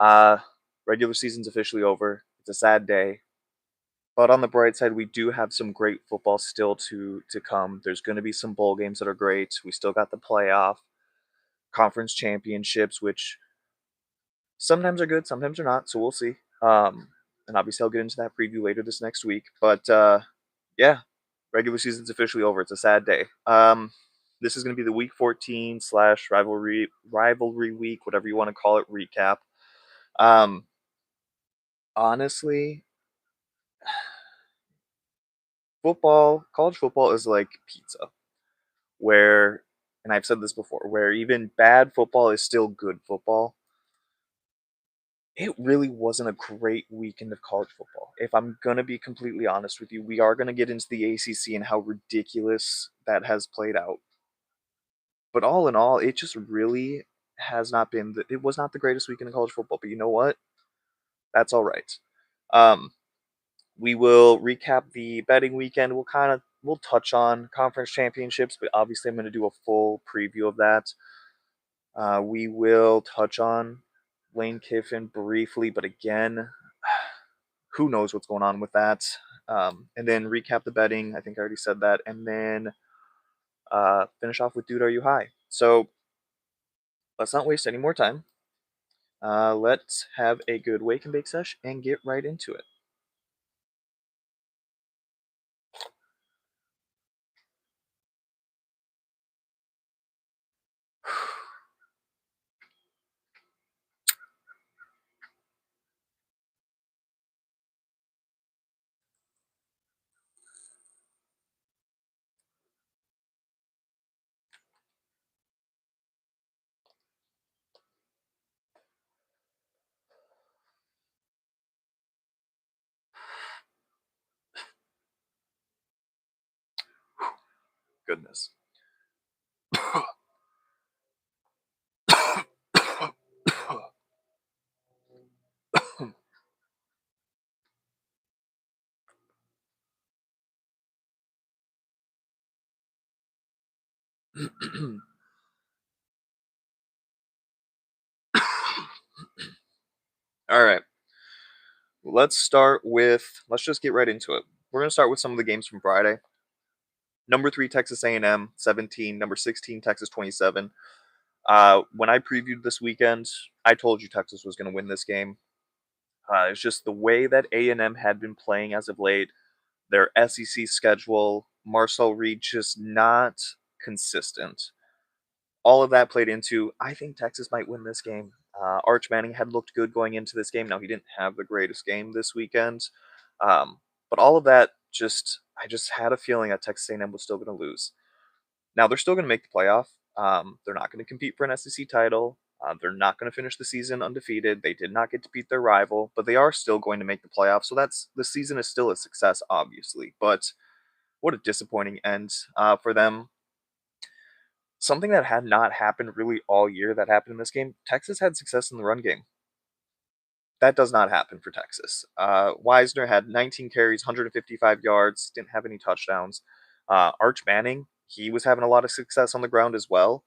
Uh, Regular season's officially over. It's a sad day. But on the bright side, we do have some great football still to come. There's going to be some bowl games that are great. We still got the playoff, conference championships, which sometimes are good, sometimes are not. So we'll see. And obviously, I'll get into that preview later this next week. But yeah, regular season's officially over. It's a sad day. This is going to be the Week 14 slash rivalry week, whatever you want to call it, recap. Um, Honestly, college football is like pizza, where, and I've said this before, where even bad football is still good football. It really wasn't a great weekend of college football. If I'm going to be completely honest with you, we are going to get into the ACC and how ridiculous that has played out. But all in all, it just really has not been, it was not the greatest weekend of college football. But you know what? That's all right. Um, we will recap the betting weekend. We'll touch on conference championships, but obviously I'm going to do a full preview of that. We will touch on Lane Kiffin briefly, but again, who knows what's going on with that. And then recap the betting. I think I already said that. And then finish off with Dude, Are You High? So let's not waste any more time. Let's have a good wake and bake sesh and get right into it. Goodness. All right. Let's just get right into it. We're going to start with some of the games from Friday. Number 3 Texas A&M 17, number 16 Texas 27. When I previewed this weekend, I told you Texas was going to win this game. It's just the way that A&M had been playing as of late, their SEC schedule, Marcel Reed just not consistent. All of that played into, I think Texas might win this game. Arch Manning had looked good going into this game. Now, he didn't have the greatest game this weekend. But all of that I just had a feeling that Texas A&M was still going to lose. Now, they're still going to make the playoff. They're not going to compete for an SEC title. They're not going to finish the season undefeated. They did not get to beat their rival, but they are still going to make the playoffs. So the season is still a success, obviously. But what a disappointing end for them. Something that had not happened really all year that happened in this game. Texas had success in the run game. That does not happen for Texas. Wisner had 19 carries, 155 yards, didn't have any touchdowns. Arch Manning, he was having a lot of success on the ground as well.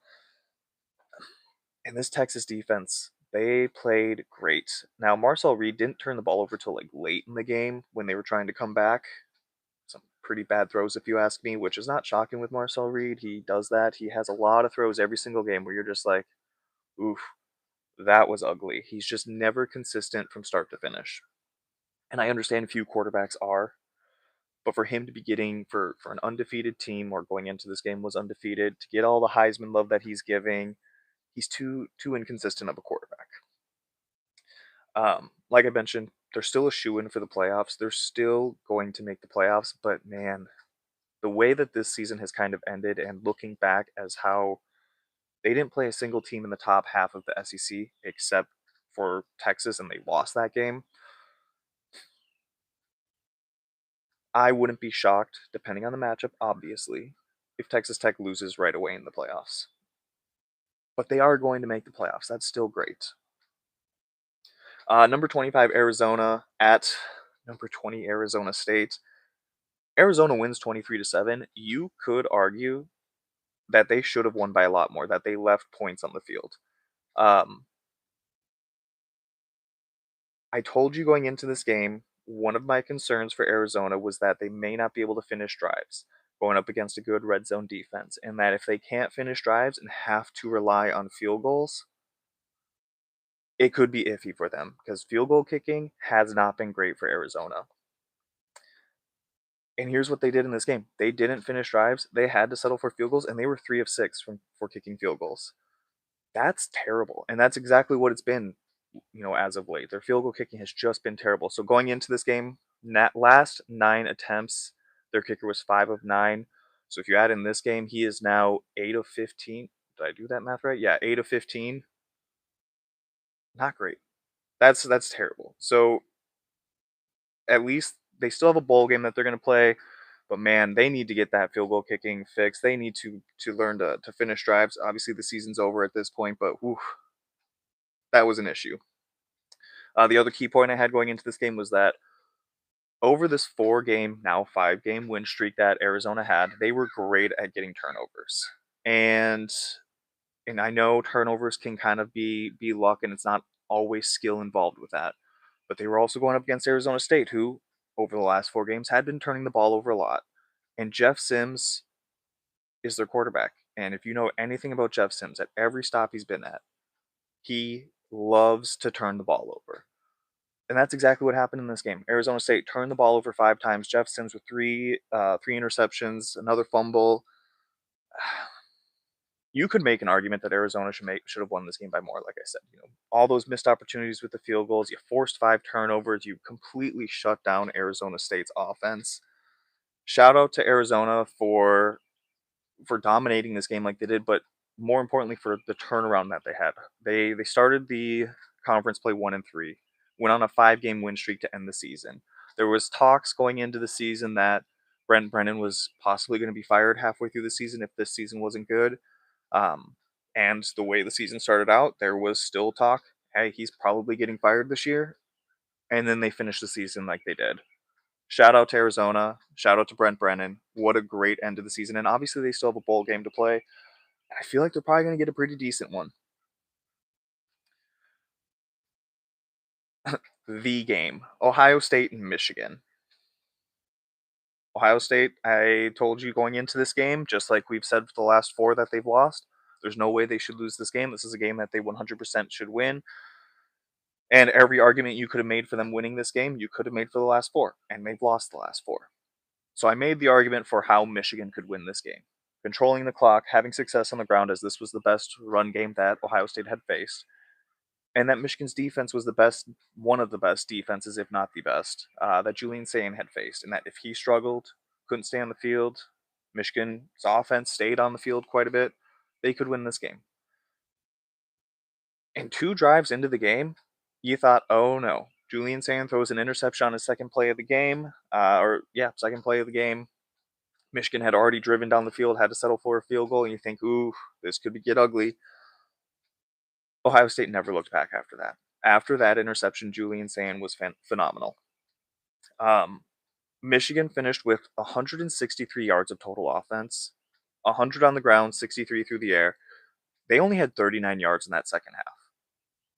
And this Texas defense, they played great. Now, Marcel Reed didn't turn the ball over till like late in the game when they were trying to come back. Some pretty bad throws, if you ask me, which is not shocking with Marcel Reed. He does that. He has a lot of throws every single game where you're just like, oof, that was ugly. He's just never consistent from start to finish. And I understand few quarterbacks are, but for him to be getting for an undefeated team or going into this game was undefeated, to get all the Heisman love that he's giving, he's too inconsistent of a quarterback. Like I mentioned, they're still a shoe-in for the playoffs. They're still going to make the playoffs, but man, the way that this season has kind of ended and looking back as how they didn't play a single team in the top half of the SEC except for Texas and they lost that game. I wouldn't be shocked, depending on the matchup, obviously, if Texas Tech loses right away in the playoffs. But they are going to make the playoffs. That's still great. Number 25, Arizona at number 20, Arizona State. Arizona wins 23-7. You could argue that they should have won by a lot more, that they left points on the field. Um, I told you going into this game, one of my concerns for Arizona was that they may not be able to finish drives going up against a good red zone defense, and that if they can't finish drives and have to rely on field goals, it could be iffy for them because field goal kicking has not been great for Arizona. And here's what they did in this game. They didn't finish drives. They had to settle for field goals, and they were 3 of 6 for kicking field goals. That's terrible. And that's exactly what it's been, as of late. Their field goal kicking has just been terrible. So going into this game, last 9 attempts, their kicker was 5 of 9. So if you add in this game, he is now 8 of 15. Did I do that math right? Yeah, 8 of 15. Not great. That's terrible. So at least they still have a bowl game that they're going to play, but man, they need to get that field goal kicking fixed. They need to learn to finish drives. Obviously, the season's over at this point, but whew, that was an issue. The other key point I had going into this game was that over this 4-game, now 5-game win streak that Arizona had, they were great at getting turnovers. And I know turnovers can kind of be luck, and it's not always skill involved with that. But they were also going up against Arizona State, who over the last 4 games had been turning the ball over a lot. And Jeff Sims is their quarterback. And if you know anything about Jeff Sims, at every stop he's been at, he loves to turn the ball over. And that's exactly what happened in this game. Arizona State turned the ball over 5 times. Jeff Sims with three interceptions, another fumble. You could make an argument that Arizona should have won this game by more. Like I said, all those missed opportunities with the field goals. You forced 5 turnovers. You completely shut down Arizona State's offense. Shout out to Arizona for dominating this game like they did, but more importantly for the turnaround that they had. They started the conference play 1-3, went on a 5-game win streak to end the season. There was talks going into the season that Brent Brennan was possibly going to be fired halfway through the season if this season wasn't good. Um, and the way the season started out, there was still talk, hey, he's probably getting fired this year. And then they finished the season like they did. Shout out to Arizona. Shout out to Brent Brennan. What a great end of the season. And obviously, they still have a bowl game to play. I feel like they're probably going to get a pretty decent one. The game Ohio State and Michigan. Ohio State, I told you going into this game, just like we've said for the last 4 that they've lost, there's no way they should lose this game. This is a game that they 100% should win. And every argument you could have made for them winning this game, you could have made for the last 4. And they've lost the last 4. So I made the argument for how Michigan could win this game. Controlling the clock, having success on the ground, as this was the best run game that Ohio State had faced, and that Michigan's defense was the best, one of the best defenses, if not the best, that Julian Sayin had faced, and that if he struggled, couldn't stay on the field, Michigan's offense stayed on the field quite a bit, they could win this game. And 2 drives into the game, you thought, oh no, Julian Sayin throws an interception on his second play of the game, second play of the game. Michigan had already driven down the field, had to settle for a field goal, and you think, ooh, this could get ugly. Ohio State never looked back after that. After that interception, Julian Sayin was phenomenal. Um, Michigan finished with 163 yards of total offense, 100 on the ground, 63 through the air. They only had 39 yards in that second half.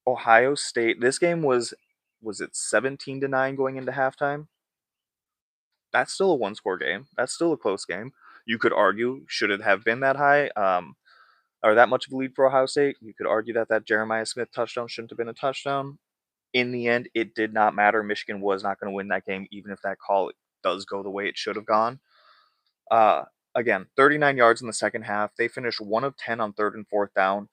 Ohio State, this game was it 17-9 going into halftime? That's still a one-score game. That's still a close game. You could argue, should it have been that high? Or that much of a lead for Ohio State? You could argue that Jeremiah Smith touchdown shouldn't have been a touchdown. In the end, it did not matter. Michigan was not going to win that game, even if that call does go the way it should have gone. Uh, Again, 39 yards in the second half. They finished 1 of 10 on 3rd and 4th down.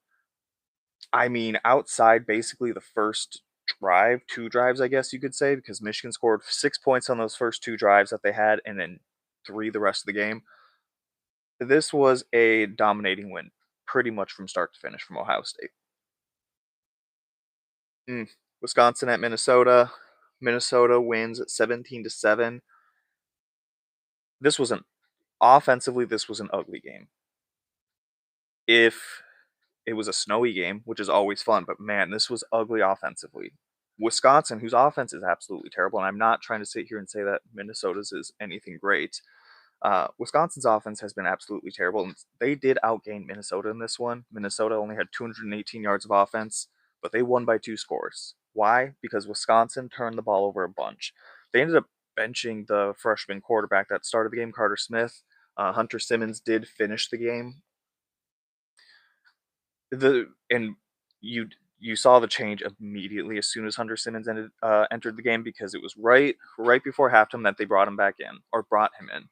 I mean, outside basically the first drive, 2 drives, I guess you could say, because Michigan scored 6 points on those first 2 drives that they had, and then 3 the rest of the game. This was a dominating win, pretty much from start to finish from Ohio State. Wisconsin at Minnesota. Minnesota wins 17-7. This was an offensively, this was an ugly game. If it was a snowy game, which is always fun, but man, this was ugly offensively. Wisconsin, whose offense is absolutely terrible, and I'm not trying to sit here and say that Minnesota's is anything great. Wisconsin's offense has been absolutely terrible, and they did outgain Minnesota in this one. Minnesota only had 218 yards of offense, but they won by 2 scores. Why? Because Wisconsin turned the ball over a bunch. They ended up benching the freshman quarterback that started the game, Carter Smith. Hunter Simmons did finish the game. And you saw the change immediately as soon as Hunter Simmons entered the game, because it was right before halftime that they brought him back in, or brought him in,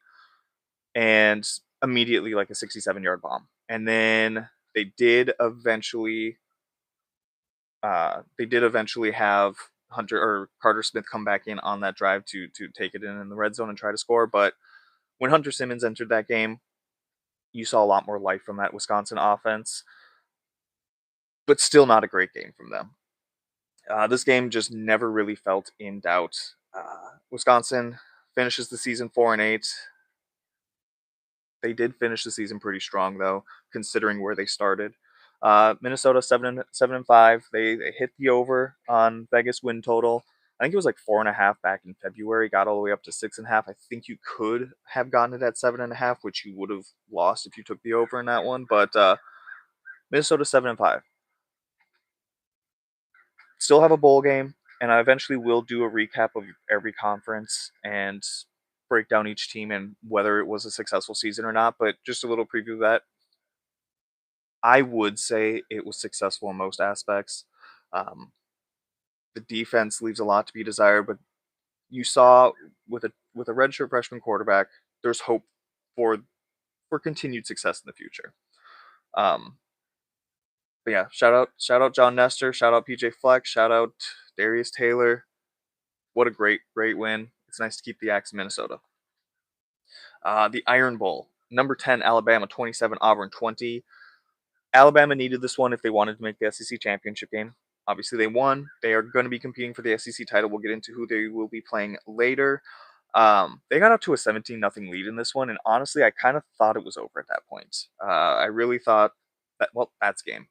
and immediately, like, a 67-yard bomb. And then they did eventually have Hunter or Carter Smith come back in on that drive to take it in the red zone and try to score. But when Hunter Simmons entered that game, you saw a lot more life from that Wisconsin offense, but still not a great game from them. This game just never really felt in doubt. Wisconsin finishes the season 4-8. They did finish the season pretty strong, though, considering where they started. Minnesota 7-5. They hit the over on Vegas win total. I think it was like 4.5 back in February. Got all the way up to 6.5. I think you could have gotten it at 7.5, which you would have lost if you took the over in that one. But Minnesota 7-5. Still have a bowl game, and I eventually will do a recap of every conference and break down each team and whether it was a successful season or not. But just a little preview of that. I would say it was successful in most aspects. Um, the defense leaves a lot to be desired, but you saw with a redshirt freshman quarterback, there's hope for continued success in the future. Um, but yeah, shout out John Nestor, shout out PJ Fleck, shout out Darius Taylor. What a great win! It's nice to keep the axe in Minnesota. The Iron Bowl, number 10 Alabama 27, Auburn 20. Alabama needed this one if they wanted to make the SEC championship game. Obviously, they won. They are going to be competing for the SEC title. We'll get into who they will be playing later. They got up to a 17-0 lead in this one, and honestly, I kind of thought it was over at that point. I really thought that, well, that's game.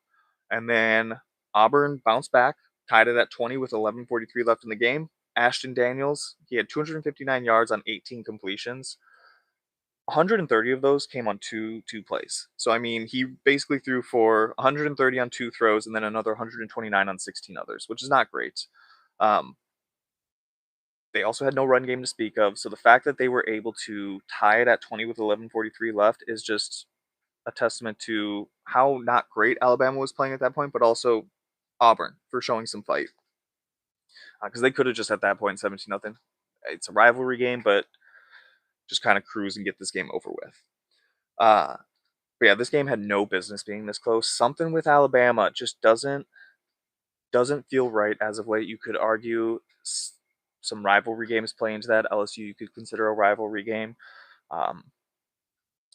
And then Auburn bounced back, tied it at 20 with 11:43 left in the game. Ashton Daniels, he had 259 yards on 18 completions. 130 of those came on two plays. So I mean, he basically threw for 130 on 2 throws and then another 129 on 16 others, which is not great. Um, they also had no run game to speak of, so the fact that they were able to tie it at 20 with 11:43 left is just a testament to how not great Alabama was playing at that point, but also Auburn for showing some fight, because they could have just at that point 17-0. It's a rivalry game, but just kind of cruise and get this game over with. Uh, But yeah, this game had no business being this close. Something with Alabama just doesn't feel right as of late. You could argue some rivalry games play into that. LSU you could consider a rivalry game. Um,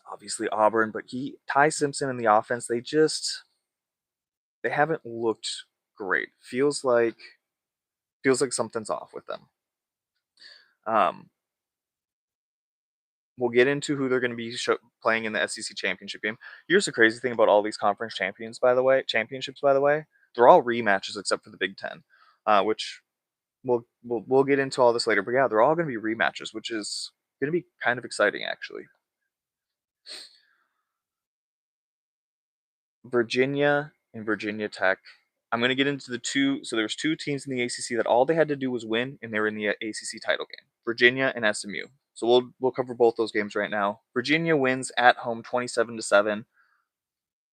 Obviously Auburn, but Ty Simpson in the offense, they haven't looked great. Feels like something's off with them. Um, we'll get into who they're going to be playing in the SEC championship game. Here's the crazy thing about all these conference championships, by the way, they're all rematches except for the Big Ten, which we'll get into all this later. But yeah, they're all going to be rematches, which is going to be kind of exciting, actually. Virginia and Virginia Tech. I'm going to get into the two. So there's two teams in the ACC that all they had to do was win, and they were in the ACC title game. Virginia and SMU. So we'll cover both those games right now. Virginia wins at home 27-7.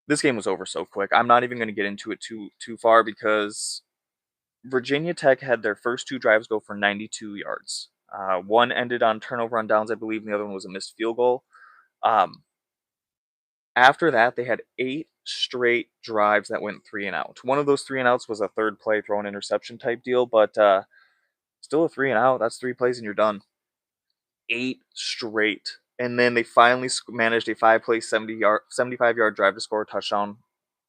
This game was over so quick. I'm not even going to get into it too far, because Virginia Tech had their first 2 drives go for 92 yards. One ended on turnover on downs, I believe, and the other one was a missed field goal. After that, they had 8 straight drives that went 3 and out. One of those 3 and outs was a third play throw an interception type deal, but still a 3 and out. That's 3 plays and you're done. 8 straight. And then they finally managed a 5-play, 75-yard drive to score a touchdown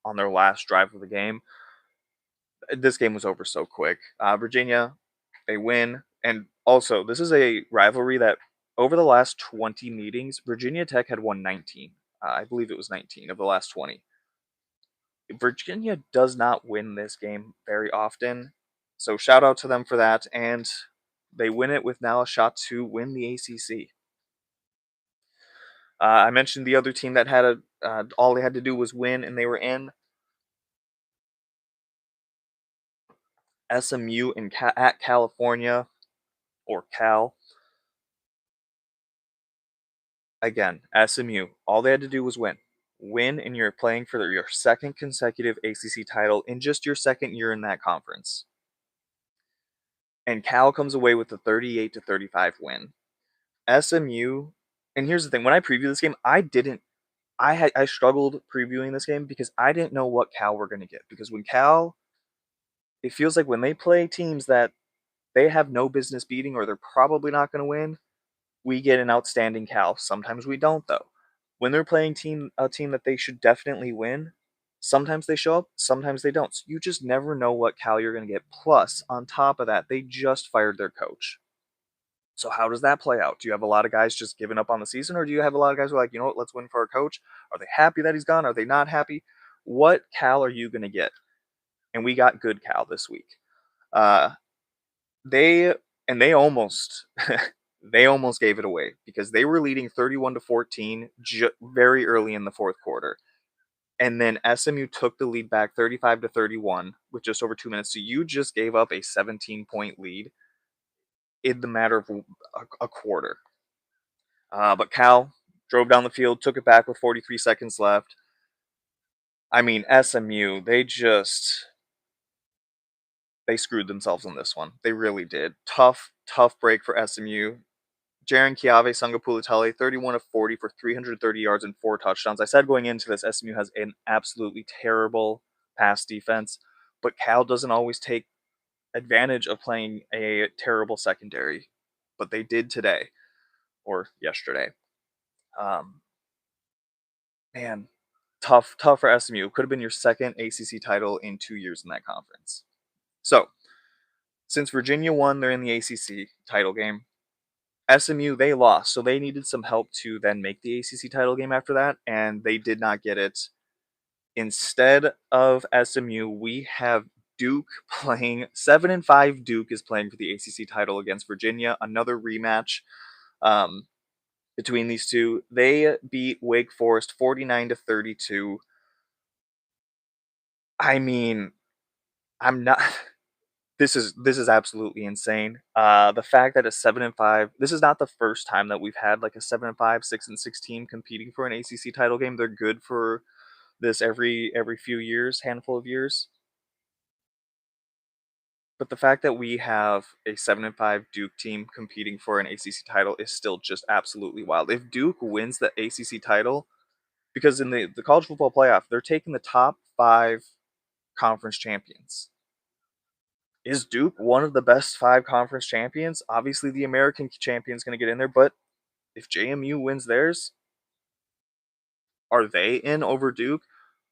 on their last drive of the game. This game was over so quick. Virginia, they win. And also, this is a rivalry that over the last 20 meetings, Virginia Tech had won 19. I believe it was 19 of the last 20. Virginia does not win this game very often. So shout out to them for that. And they win it with now a shot to win the ACC. I mentioned the other team that had all they had to do was win and they were in. SMU at California, or Cal. Again, SMU, all they had to do was win. Win, and you're playing for your second consecutive ACC title in just your second year in that conference. And Cal comes away with a 38-35 win. SMU, and here's the thing: when I previewed this game, I struggled previewing this game because I didn't know what Cal we're going to get. Because when Cal, it feels like when they play teams that they have no business beating or they're probably not going to win, we get an outstanding Cal. Sometimes we don't, though. When they're playing a team that they should definitely win, sometimes they show up, sometimes they don't. So you just never know what Cal you're going to get. Plus, on top of that, they just fired their coach. So how does that play out? Do you have a lot of guys just giving up on the season, or do you have a lot of guys who are like, you know what, let's win for our coach? Are they happy that he's gone? Are they not happy? What Cal are you going to get? And we got good Cal this week. Uh, they they almost they almost gave it away because they were leading 31-14 very early in the fourth quarter. And then SMU took the lead back 35-31 with just over 2 minutes. So you just gave up a 17-point lead in the matter of a quarter. But Cal drove down the field, took it back with 43 seconds left. I mean, SMU, they screwed themselves on this one. They really did. Tough break for SMU. Jaron Chiave Sungapulitele, 31 of 40 for 330 yards and 4 touchdowns. I said going into this, SMU has an absolutely terrible pass defense, but Cal doesn't always take advantage of playing a terrible secondary, but they did today or yesterday. Man, tough for SMU. Could have been your second ACC title in 2 years in that conference. So, since Virginia won, they're in the ACC title game. SMU, they lost, so they needed some help to then make the ACC title game after that, and they did not get it. Instead of SMU, we have Duke playing 7-5. Duke is playing for the ACC title against Virginia. Another rematch between these two. They beat Wake Forest 49-32. I mean, I'm not. This is absolutely insane. The fact that a 7-5. This is not the first time that we've had like a 7-5, 6-6 team competing for an ACC title game. They're good for this every few years, handful of years. But the fact that we have a 7-5 Duke team competing for an ACC title is still just absolutely wild. If Duke wins the ACC title, because in the college football playoff, they're taking the top 5 conference champions. Is Duke one of the best 5 conference champions? Obviously, the American champion is going to get in there, but if JMU wins theirs, are they in over Duke?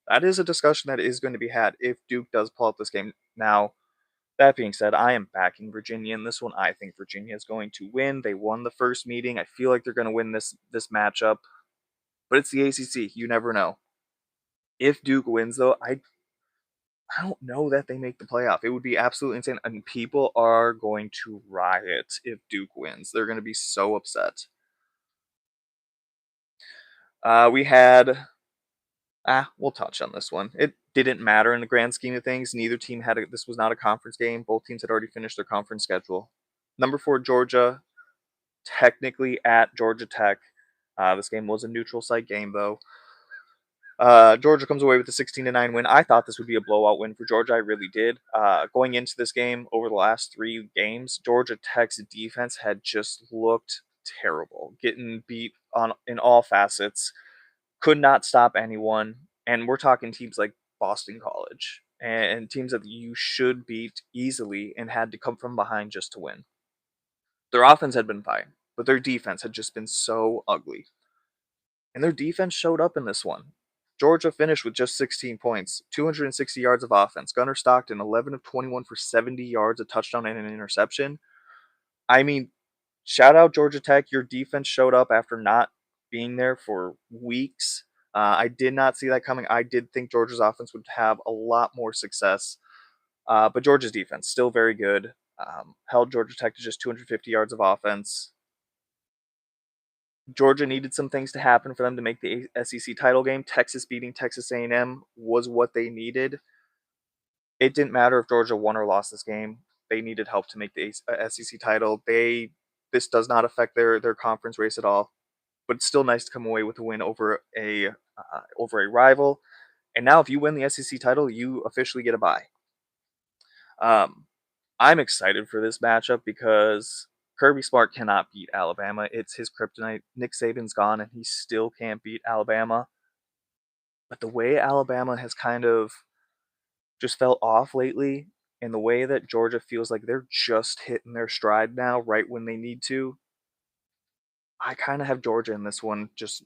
That is a discussion that is going to be had if Duke does pull out this game. Now, that being said, I am backing Virginia in this one. I think Virginia is going to win. They won the first meeting. I feel like they're going to win this matchup, but it's the ACC. You never know. If Duke wins, though, I don't know that they make the playoff. It would be absolutely insane. And people are going to riot if Duke wins. They're going to be so upset. We had. We'll touch on this one. It didn't matter in the grand scheme of things. Neither team had this was not a conference game. Both teams had already finished their conference schedule. Number 4, Georgia, technically at Georgia Tech. This game was a neutral site game, though. Georgia comes away with a 16-9 win. I thought this would be a blowout win for Georgia. I really did. Going into this game, over the last 3 games, Georgia Tech's defense had just looked terrible, getting beat in all facets. Could not stop anyone, and we're talking teams like Boston College and teams that you should beat easily and had to come from behind just to win. Their offense had been fine, but their defense had just been so ugly. And their defense showed up in this one. Georgia finished with just 16 points, 260 yards of offense. Gunnar Stockton, 11 of 21 for 70 yards, a touchdown and an interception. I mean, shout out Georgia Tech. Your defense showed up after not being there for weeks. I did not see that coming. I did think Georgia's offense would have a lot more success. But Georgia's defense, still very good. Held Georgia Tech to just 250 yards of offense. Georgia needed some things to happen for them to make the SEC title game. Texas beating Texas A&M was what they needed. it didn't matter if Georgia won or lost this game. They needed help to make the SEC title. This does not affect their conference race at all, but it's still nice to come away with a win over a rival. And now, if you win the SEC title, you officially get a bye. Um, I'm excited for this matchup because Kirby Smart cannot beat Alabama. It's his kryptonite. Nick Saban's gone, and he still can't beat Alabama. But the way Alabama has kind of just felt off lately, and the way that Georgia feels like they're just hitting their stride now, right when they need to, I kind of have Georgia in this one. Just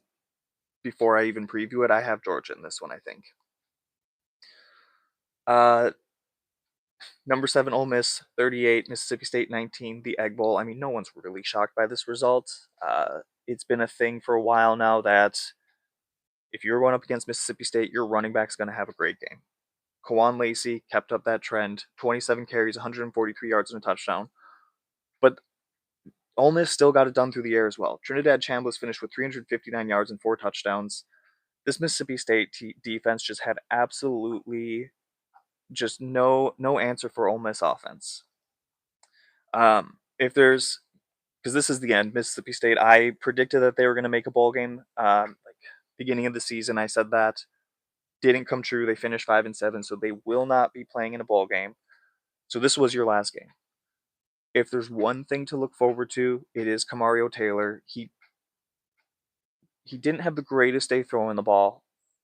before I even preview it, I have Georgia in this one, I think. Uh, Number 7, Ole Miss, 38, Mississippi State, 19, the Egg Bowl. I mean, no one's really shocked by this result. It's been a thing for a while now that if you're going up against Mississippi State, your running back's going to have a great game. Kawan Lacey kept up that trend, 27 carries, 143 yards, and a touchdown. But Ole Miss still got it done through the air as well. Trinidad Chambliss finished with 359 yards and 4 touchdowns. This Mississippi State defense just had absolutely just no answer for Ole Miss offense. If there's because this is the end, Mississippi State. I predicted that they were going to make a bowl game. Like beginning of the season, I said that didn't come true. They finished 5-7, so they will not be playing in a bowl game. So this was your last game. If there's one thing to look forward to, it is Kamario Taylor. He didn't have the greatest day throwing the ball,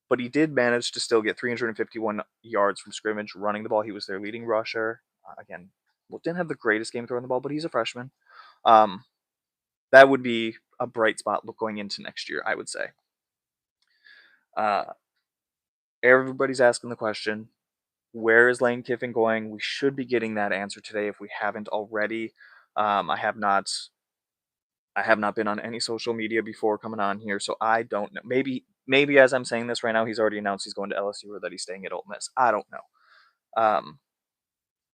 but he did manage to still get 351 yards from scrimmage running the ball. He was their leading rusher. Again, didn't have the greatest game throwing the ball, but he's a freshman. That would be a bright spot going into next year, I would say. Everybody's asking the question, where is Lane Kiffin going? We should be getting that answer today if we haven't already. I have not been on any social media before coming on here, so I don't know. Maybe as I'm saying this right now, he's already announced he's going to LSU or that he's staying at Ole Miss. I don't know.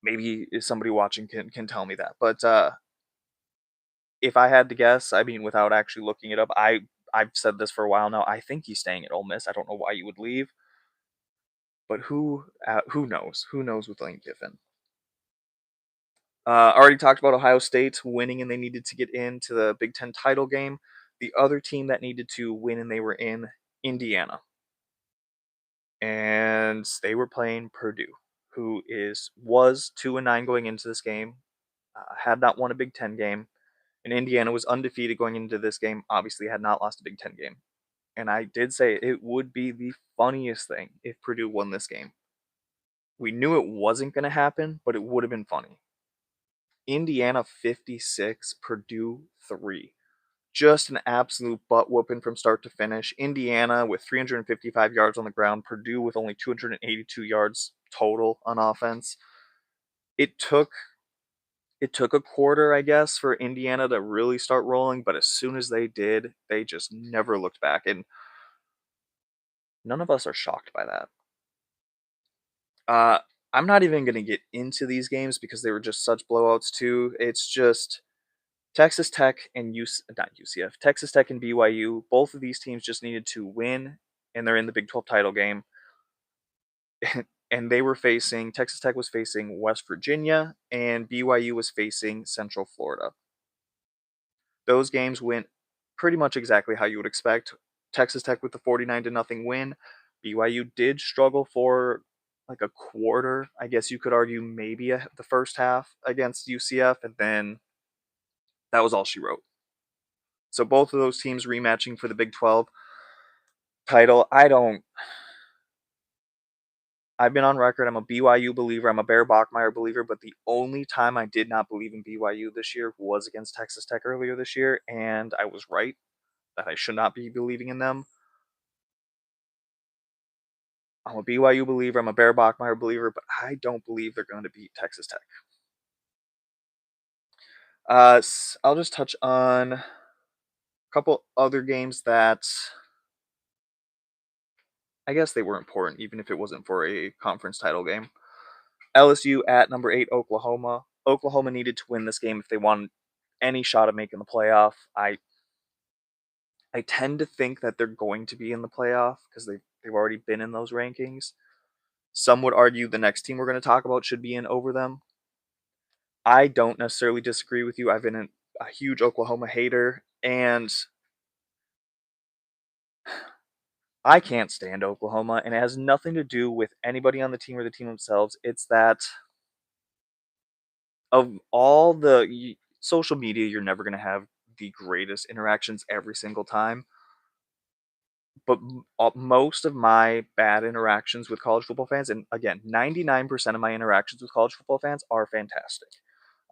Maybe somebody watching can tell me that. But if I had to guess, I mean, without actually looking it up, I've said this for a while now. I think he's staying at Ole Miss. I don't know why you would leave, but who knows? Who knows with Lane Kiffin? Already talked about Ohio State winning and they needed to get into the Big Ten title game. The other team that needed to win and they were in Indiana, and they were playing Purdue, who was 2-9 going into this game, had not won a Big Ten game, and Indiana was undefeated going into this game. Obviously, had not lost a Big Ten game. And I did say it would be the funniest thing if Purdue won this game. We knew it wasn't going to happen, but it would have been funny. Indiana 56, Purdue 3. Just an absolute butt whooping from start to finish. Indiana with 355 yards on the ground, Purdue with only 282 yards total on offense. It took a quarter, I guess, for Indiana to really start rolling, but as soon as they did, they just never looked back. And none of us are shocked by that. I'm not even going to get into these games because they were just such blowouts too. It's just Texas Tech and not UCF, Texas Tech and BYU. Both of these teams just needed to win, and they're in the Big 12 title game. And Texas Tech was facing West Virginia, and BYU was facing Central Florida. Those games went pretty much exactly how you would expect. Texas Tech with the 49-0 win. BYU did struggle for like a quarter, I guess you could argue maybe the first half against UCF, and then that was all she wrote. So both of those teams rematching for the Big 12 title. I've been on record, I'm a BYU believer, I'm a Bear Bachmeier believer, but the only time I did not believe in BYU this year was against Texas Tech earlier this year, and I was right that I should not be believing in them. I'm a BYU believer, I'm a Bear Bachmeier believer, but I don't believe they're going to beat Texas Tech. I'll just touch on a couple other games that I guess they were important, even if it wasn't for a conference title game. LSU at number 8, Oklahoma. Oklahoma needed to win this game if they wanted any shot at making the playoff. I tend to think that they're going to be in the playoff because they've already been in those rankings. Some would argue the next team we're going to talk about should be in over them. I don't necessarily disagree with you. I've been a huge Oklahoma hater, and I can't stand Oklahoma, and it has nothing to do with anybody on the team or the team themselves. It's that of all the social media, you're never going to have the greatest interactions every single time. But most of my bad interactions with college football fans, and again, 99% of my interactions with college football fans are fantastic.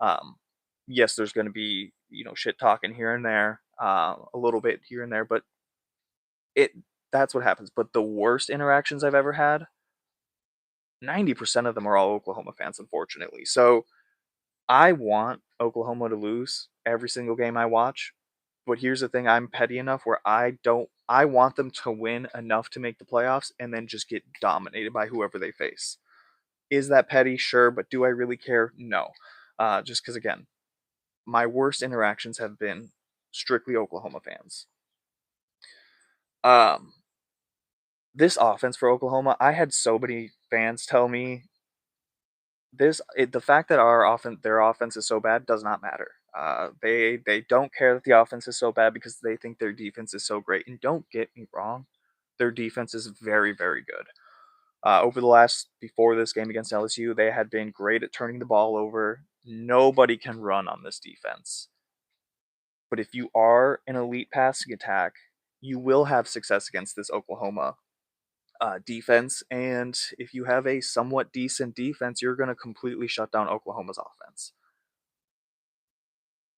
Um, yes, there's going to be shit talking here and there, a little bit here and there, but it that's what happens. But the worst interactions I've ever had, 90% of them are all Oklahoma fans, unfortunately. So I want Oklahoma to lose every single game I watch. But here's the thing, I'm petty enough where I want them to win enough to make the playoffs and then just get dominated by whoever they face. Is that petty? Sure, but do I really care? No. Just because, again, my worst interactions have been strictly Oklahoma fans. Um, this offense for Oklahoma, I had so many fans tell me the fact that their offense is so bad does not matter. They don't care that the offense is so bad because they think their defense is so great. And don't get me wrong, their defense is very, very good. Before this game against LSU, they had been great at turning the ball over. Nobody can run on this defense. But if you are an elite passing attack, you will have success against this Oklahoma defense. And if you have a somewhat decent defense, you're going to completely shut down Oklahoma's offense.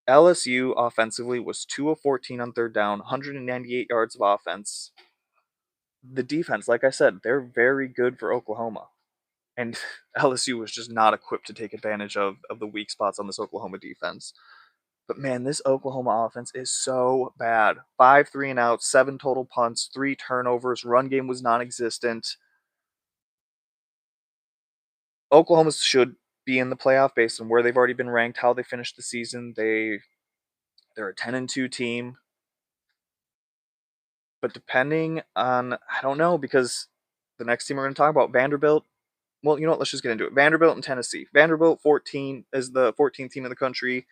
LSU offensively was 2 of 14 on third down, 198 yards of offense. The defense, like I said, they're very good for Oklahoma. And LSU was just not equipped to take advantage of the weak spots on this Oklahoma defense. But man, this Oklahoma offense is so bad. 5 3 and out, 7 total punts, 3 turnovers, run game was non existent. Oklahoma should be in the playoff based on where they've already been ranked, how they finished the season. They're a 10-2 team. But depending on, I don't know, because the next team we're going to talk about, Vanderbilt. Well, you know what? Let's just get into it. Vanderbilt and Tennessee. Vanderbilt 14 is the 14th team in the country.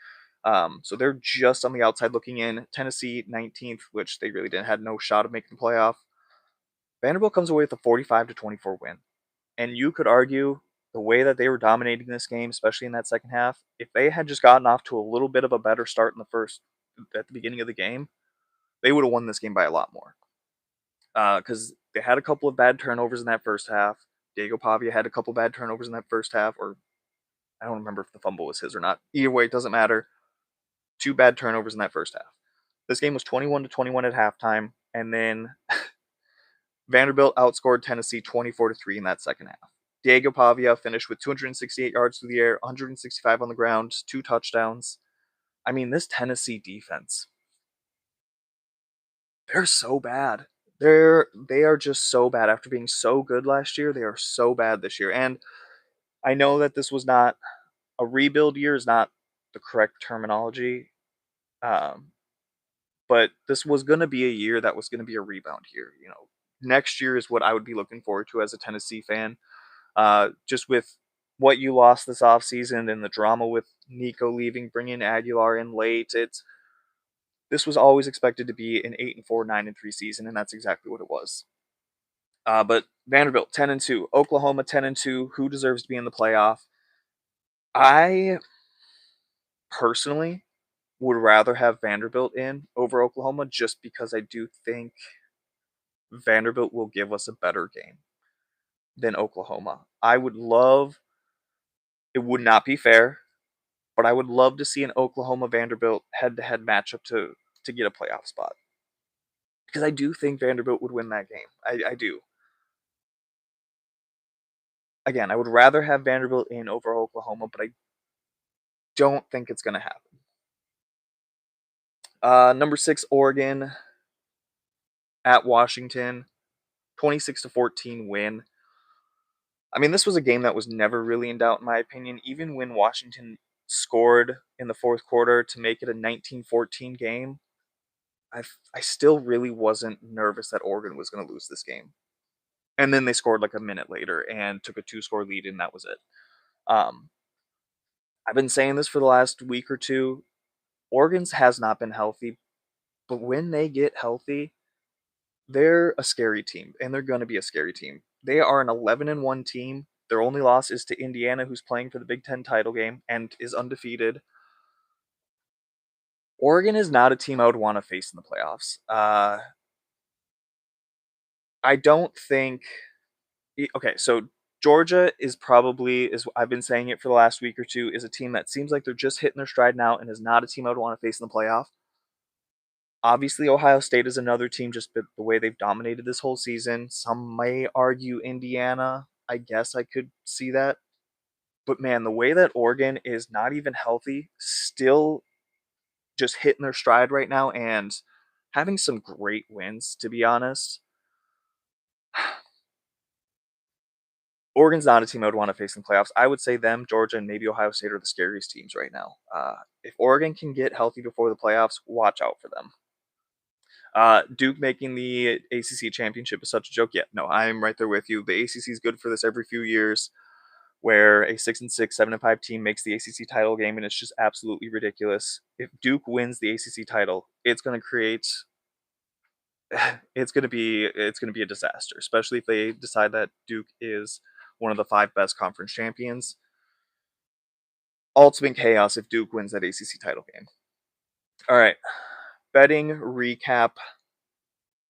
So they're just on the outside looking in. Tennessee 19th, which they really didn't had no shot of making the playoff. Vanderbilt comes away with a 45-24 win. And you could argue the way that they were dominating this game, especially in that second half, if they had just gotten off to a little bit of a better start at the beginning of the game, they would have won this game by a lot more. Because they had a couple of bad turnovers in that first half. Diego Pavia had a couple bad turnovers in that first half, or I don't remember if the fumble was his or not. Either way, it doesn't matter. 2 bad turnovers in that first half. This game was 21-21 at halftime, and then Vanderbilt outscored Tennessee 24-3 in that second half. Diego Pavia finished with 268 yards through the air, 165 on the ground, 2 touchdowns. I mean, this Tennessee defense, they're so bad. They are just so bad. After being so good last year, they are so bad this year. And I know that this was not a rebuild year is not the correct terminology. Um, but this was going to be a year that was going to be a rebound year. Next year is what I would be looking forward to as a Tennessee fan. Just with what you lost this offseason and the drama with Nico leaving, bringing Aguilar in late, this was always expected to be an 8-4, 9-3 season, and that's exactly what it was. But Vanderbilt 10-2, Oklahoma 10-2. Who deserves to be in the playoff? I personally would rather have Vanderbilt in over Oklahoma just because I do think Vanderbilt will give us a better game than Oklahoma. It would not be fair, but I would love to see an Oklahoma Vanderbilt head to head matchup to get a playoff spot. Because I do think Vanderbilt would win that game. I do. Again, I would rather have Vanderbilt in over Oklahoma, but I don't think it's going to happen. Number 6, Oregon at Washington, 26-14 win. I mean, this was a game that was never really in doubt, in my opinion. Even when Washington scored in the fourth quarter to make it a 19-14 game, I still really wasn't nervous that Oregon was going to lose this game. And then they scored like a minute later and took a 2-score lead, and that was it. Um, I've been saying this for the last week or two. Oregon's has not been healthy, but when they get healthy, they're a scary team, and they're going to be a scary team. They are an 11-1 team. Their only loss is to Indiana, who's playing for the Big Ten title game and is undefeated. Oregon is not a team I would want to face in the playoffs. I don't think. Okay, so Georgia is probably, is I've been saying it for the last week or two, is a team that seems like they're just hitting their stride now and is not a team I would want to face in the playoff. Obviously, Ohio State is another team, just the way they've dominated this whole season. Some may argue Indiana. I guess I could see that. But man, the way that Oregon is not even healthy, still just hitting their stride right now and having some great wins, to be honest. Oregon's not a team I would want to face in playoffs. I would say them, Georgia, and maybe Ohio State are the scariest teams right now. If Oregon can get healthy before the playoffs, watch out for them. Duke making the ACC championship is such a joke. Yeah, no, I'm right there with you. The ACC is good for this every few years, where a 6-6, 7-5 team makes the ACC title game, and it's just absolutely ridiculous. If Duke wins the ACC title, it's going to create. It's going to be a disaster, especially if they decide that Duke is one of the 5 best conference champions. Ultimate chaos if Duke wins that ACC title game. All right, betting recap.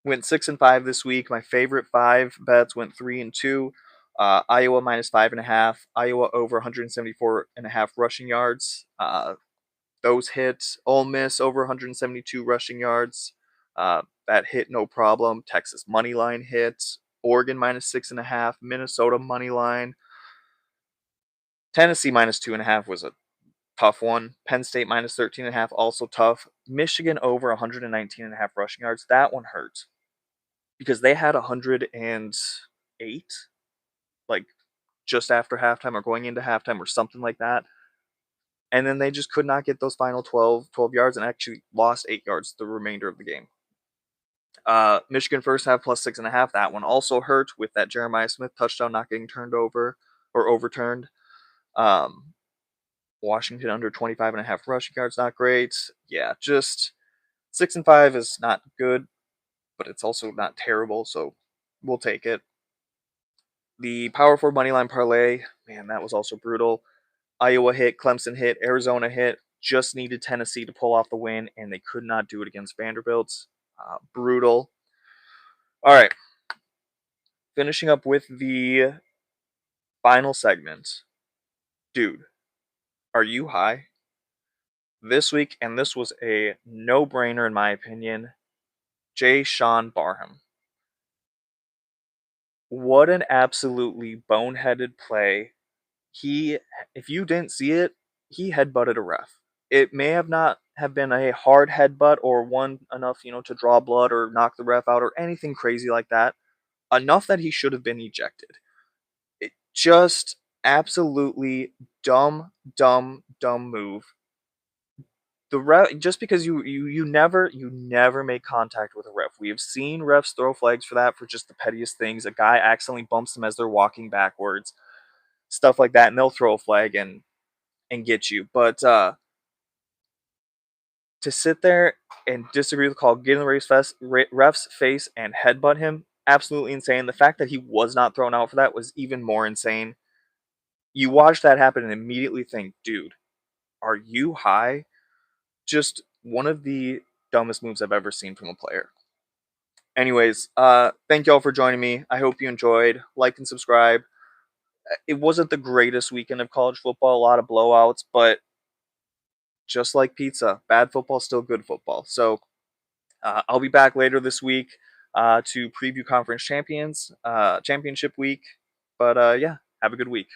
Went 6-5 this week. My favorite 5 bets went 3-2. Iowa -5.5. Iowa over 174.5 rushing yards. Those hit. Ole Miss over 172 rushing yards. That hit no problem. Texas money line hit. Oregon -6.5. Minnesota money line. Tennessee -2.5 was a tough one. Penn State -13.5, also tough. Michigan over 119.5 rushing yards. That one hurt because they had 108, like just after halftime or going into halftime or something like that. And then they just could not get those final 12 yards and actually lost 8 yards the remainder of the game. Michigan first half +6.5. That one also hurt with that Jeremiah Smith touchdown not getting turned over or overturned. Washington under 25.5 rushing yards, not great. Yeah, just 6-5 is not good, but it's also not terrible, so we'll take it. The Power 4 moneyline parlay, man, that was also brutal. Iowa hit, Clemson hit, Arizona hit. Just needed Tennessee to pull off the win, and they could not do it against Vanderbilt. Brutal. All right. Finishing up with the final segment. Dude, are you high? This week, and this was a no-brainer in my opinion, Sean Barham. What an absolutely boneheaded play. If you didn't see it, he headbutted a ref. It may have not have been a hard headbutt or one enough, to draw blood or knock the ref out or anything crazy like that. Enough that he should have been ejected. It just absolutely dumb, dumb, dumb move. The ref, just because you never make contact with a ref. We have seen refs throw flags for that, for just the pettiest things. A guy accidentally bumps them as they're walking backwards, stuff like that, and they'll throw a flag and get you. But to sit there and disagree with the call, get in the ref's face and headbutt him, absolutely insane. The fact that he was not thrown out for that was even more insane. You watch that happen and immediately think, dude, are you high? Just one of the dumbest moves I've ever seen from a player. Anyways, thank y'all for joining me. I hope you enjoyed. Like and subscribe. It wasn't the greatest weekend of college football, a lot of blowouts, but just like pizza, bad football, still good football. So I'll be back later this week to preview conference championship week. But yeah, have a good week.